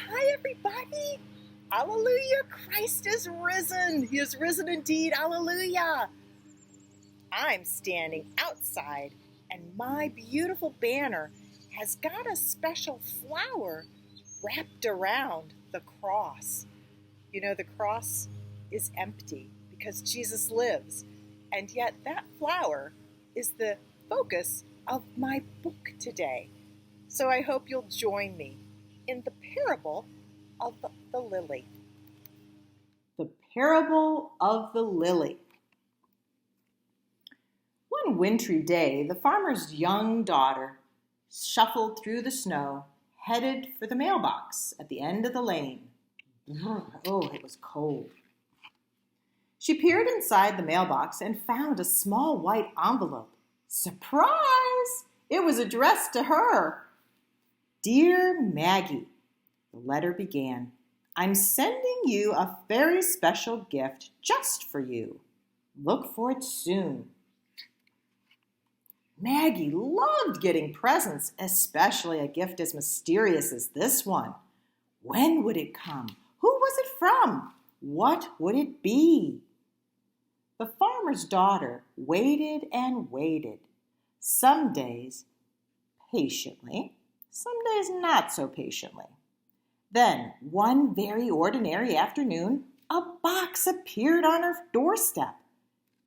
Hi, everybody. Hallelujah. Christ is risen. He is risen indeed. Hallelujah. I'm standing outside, and my beautiful banner has got a special flower wrapped around the cross. You know, the cross is empty because Jesus lives, and yet that flower is the focus of my book today. So I hope you'll join me in the parable of the lily. The parable of the lily. One wintry day, the farmer's young daughter shuffled through the snow, headed for the mailbox at the end of the lane. Oh, it was cold. She peered inside the mailbox and found a small white envelope. Surprise! It was addressed to her. Dear Maggie, the letter began, I'm sending you a very special gift just for you. Look for it soon. Maggie loved getting presents, especially a gift as mysterious as this one. When would it come? Who was it from? What would it be? The farmer's daughter waited and waited, some days patiently, some days not so patiently. Then, one very ordinary afternoon, a box appeared on her doorstep.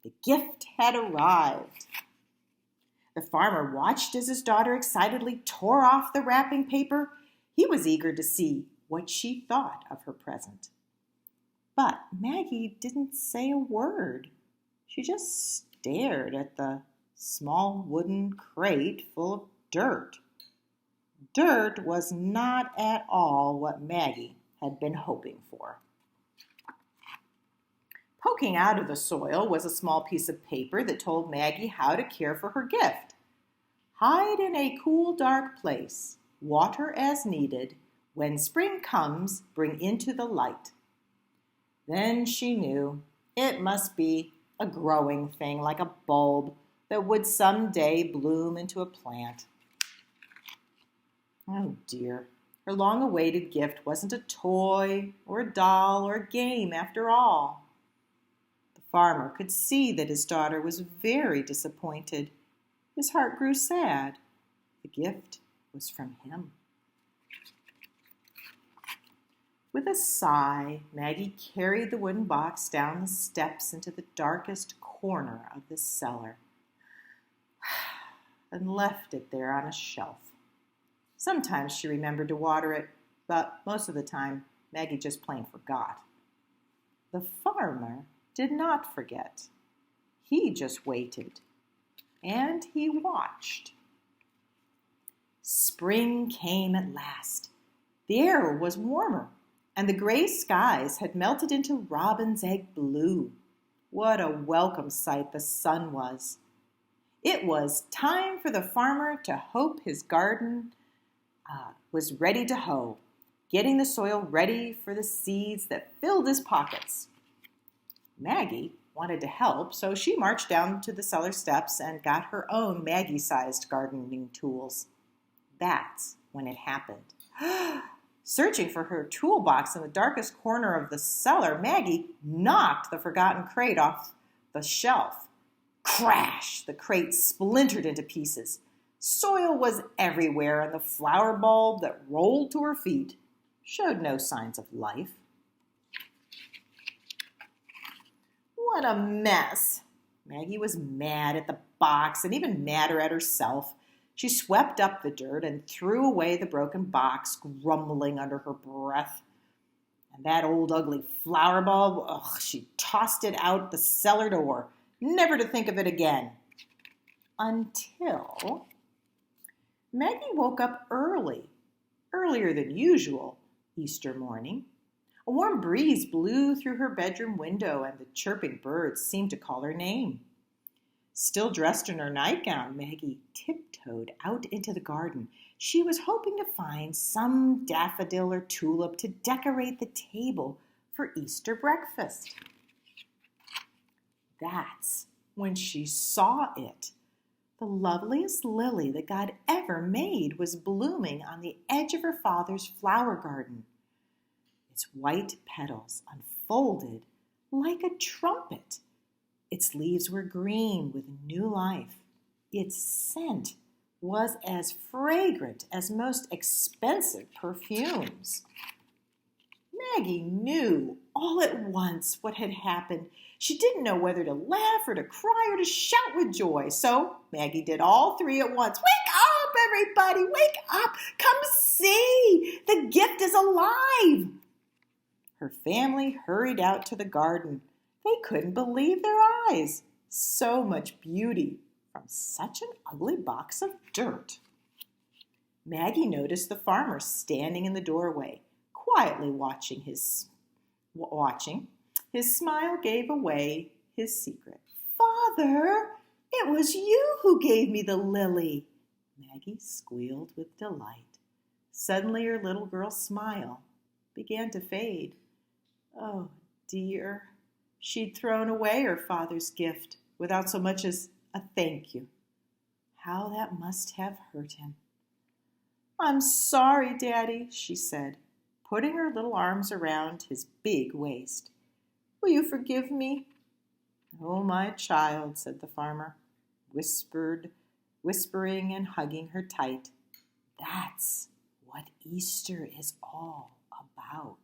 The gift had arrived. The farmer watched as his daughter excitedly tore off the wrapping paper. He was eager to see what she thought of her present. But Maggie didn't say a word. She just stared at the small wooden crate full of dirt. Dirt was not at all what Maggie had been hoping for. Poking out of the soil was a small piece of paper that told Maggie how to care for her gift. Hide in a cool, dark place, water as needed. When spring comes, bring into the light. Then she knew it must be a growing thing like a bulb that would someday bloom into a plant. Oh dear, her long-awaited gift wasn't a toy or a doll or a game after all. The farmer could see that his daughter was very disappointed. His heart grew sad. The gift was from him. With a sigh, Maggie carried the wooden box down the steps into the darkest corner of the cellar and left it there on a shelf. Sometimes she remembered to water it, but most of the time, Maggie just plain forgot. The farmer did not forget. He just waited, and he watched. Spring came at last. The air was warmer, and the gray skies had melted into robin's egg blue. What a welcome sight the sun was. It was time for the farmer to hope his garden was ready to hoe, getting the soil ready for the seeds that filled his pockets. Maggie wanted to help, so she marched down to the cellar steps and got her own Maggie-sized gardening tools. That's when it happened. Searching for her toolbox in the darkest corner of the cellar, Maggie knocked the forgotten crate off the shelf. Crash! The crate splintered into pieces. Soil was everywhere, and the flower bulb that rolled to her feet showed no signs of life. What a mess! Maggie was mad at the box and even madder at herself. She swept up the dirt and threw away the broken box, grumbling under her breath. And that old ugly flower bulb, she tossed it out the cellar door, never to think of it again. Until Maggie woke up early, earlier than usual, Easter morning. A warm breeze blew through her bedroom window, and the chirping birds seemed to call her name. Still dressed in her nightgown, Maggie tiptoed out into the garden. She was hoping to find some daffodil or tulip to decorate the table for Easter breakfast. That's when she saw it. The loveliest lily that God ever made was blooming on the edge of her father's flower garden. Its white petals unfolded like a trumpet. Its leaves were green with new life. Its scent was as fragrant as most expensive perfumes. Maggie knew all at once what had happened. She didn't know whether to laugh or to cry or to shout with joy. So Maggie did all three at once. Wake up, everybody! Wake up! Come see! The gift is alive! Her family hurried out to the garden. They couldn't believe their eyes. So much beauty from such an ugly box of dirt. Maggie noticed the farmer standing in the doorway, quietly watching. His smile gave away his secret. Father, it was you who gave me the lily. Maggie squealed with delight. Suddenly her little girl's smile began to fade. Oh, dear. She'd thrown away her father's gift without so much as a thank you. How that must have hurt him. I'm sorry, Daddy, she said, putting her little arms around his big waist. Will you forgive me? Oh, my child, said the farmer, whispering and hugging her tight. That's what Easter is all about.